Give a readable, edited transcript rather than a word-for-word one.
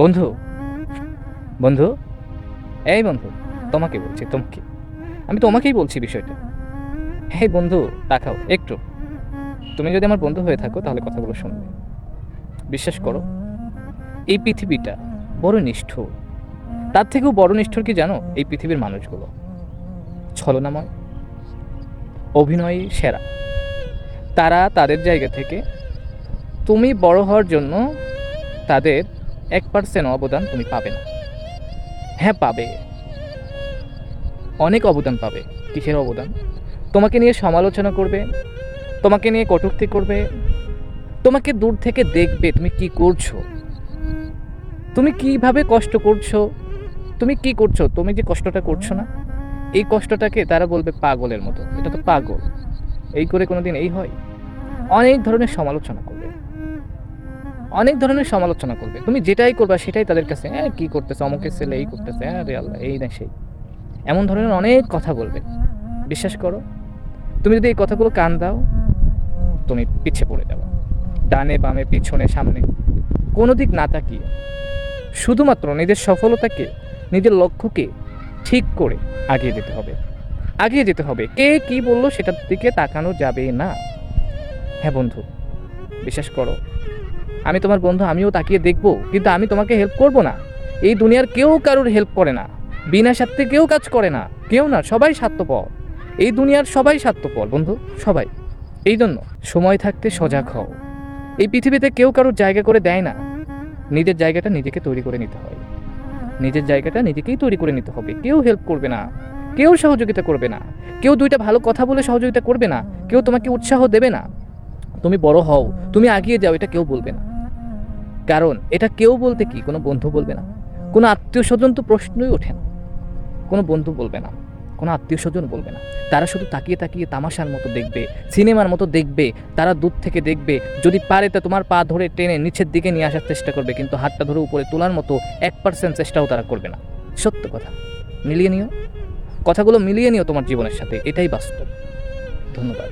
বন্ধু, বন্ধু, এই বন্ধু, তোমাকে বলছি, তোমাকে। আমি তোমাকেই বলছি বিষয়টা। এই বন্ধু, তাকাও একটু। তুমি যদি আমার বন্ধু হয়ে থাকো তাহলে কথাগুলো শুনবে। বিশ্বাস করো, এই পৃথিবীটা বড় নিষ্ঠুর। তার থেকেও বড় নিষ্ঠুর কি জানো? এই পৃথিবীর মানুষগুলো ছলনাময়, অভিনয়ী সেরা। তারা তাদের জায়গা থেকে তুমি বড় হওয়ার জন্য তাদের 1% অবদান তুমি পাবে না। হ্যাঁ, পাবে, অনেক অবদান পাবে। কিসের অবদান? তোমাকে নিয়ে সমালোচনা করবে, তোমাকে নিয়ে কটূক্তি করবে, তোমাকে দূর থেকে দেখবে তুমি কি করছো, তুমি কিভাবে কষ্ট করছো, তুমি কি করছো, তুমি যে কষ্টটা করছো না, এই কষ্টটাকে তারা বলবে পাগলের মতো, এটা তো পাগল, এই করে কোনোদিন এই হয়। অনেক ধরনের সমালোচনা করবে, অনেক ধরনের সমালোচনা করবে। তুমি যেটাই করবা সেটাই তাদের কাছে, হ্যাঁ কি করতেছে, অমুকের ছেলে এই করতেছে, হ্যাঁ রে আল্লাহ, এই না সেই, এমন ধরনের অনেক কথা বলবে। বিশ্বাস করো, তুমি যদি এই কথাগুলো কান দাও, তুমি পিছিয়ে পড়ে যাবে। ডানে বামে পিছনে সামনে কোনো দিক না তাকিয়ে শুধুমাত্র নিজের সফলতাকে, নিজের লক্ষ্যকে ঠিক করে আগিয়ে যেতে হবে, আগিয়ে যেতে হবে। কে কি বললো সেটার দিকে তাকানো যাবে না। হ্যাঁ বন্ধু, বিশ্বাস করো, আমি তোমার বন্ধু, আমিও তাকিয়ে দেখবো, কিন্তু আমি তোমাকে হেল্প করব না। এই দুনিয়ার কেউ কারোর হেল্প করে না, বিনা স্বার্থে কেউ কাজ করে না, কেউ না, সবাই স্বার্থপর। এই দুনিয়ার সবাই স্বার্থপর বন্ধু, সবাই। এই জন্য সময় থাকতে সজাগ হও। এই পৃথিবীতে কেউ কারোর জায়গা করে দেয় না, নিজের জায়গাটা নিজেকে তৈরি করে নিতে হয়। নিজের জায়গাটা নিজেকেই তৈরি করে নিতে হবে। কেউ হেল্প করবে না, কেউ সহযোগিতা করবে না, কেউ দুইটা ভালো কথা বলে সহযোগিতা করবে না, কেউ তোমাকে উৎসাহ দেবে না। তুমি বড় হও, তুমি আগিয়ে যাও, এটা কেউ বলবে না। কারণ এটা কেউ বলতে কি, কোনো বন্ধু বলবে না, কোনো আত্মীয় স্বজন তো প্রশ্নই ওঠে না। কোনো বন্ধু বলবে না, কোনো আত্মীয় স্বজন বলবে না। তারা শুধু তাকিয়ে তাকিয়ে তামাশার মতো দেখবে, সিনেমার মতো দেখবে। তারা দূর থেকে দেখবে, যদি পারে তা তোমার পা ধরে টেনে নিচের দিকে নিয়ে আসার চেষ্টা করবে, কিন্তু হাতটা ধরে উপরে তোলার মতো 1% চেষ্টাও তারা করবে না। সত্য কথা, মিলিয়ে নিও, কথাগুলো মিলিয়ে নিও তোমার জীবনের সাথে, এটাই বাস্তব। ধন্যবাদ।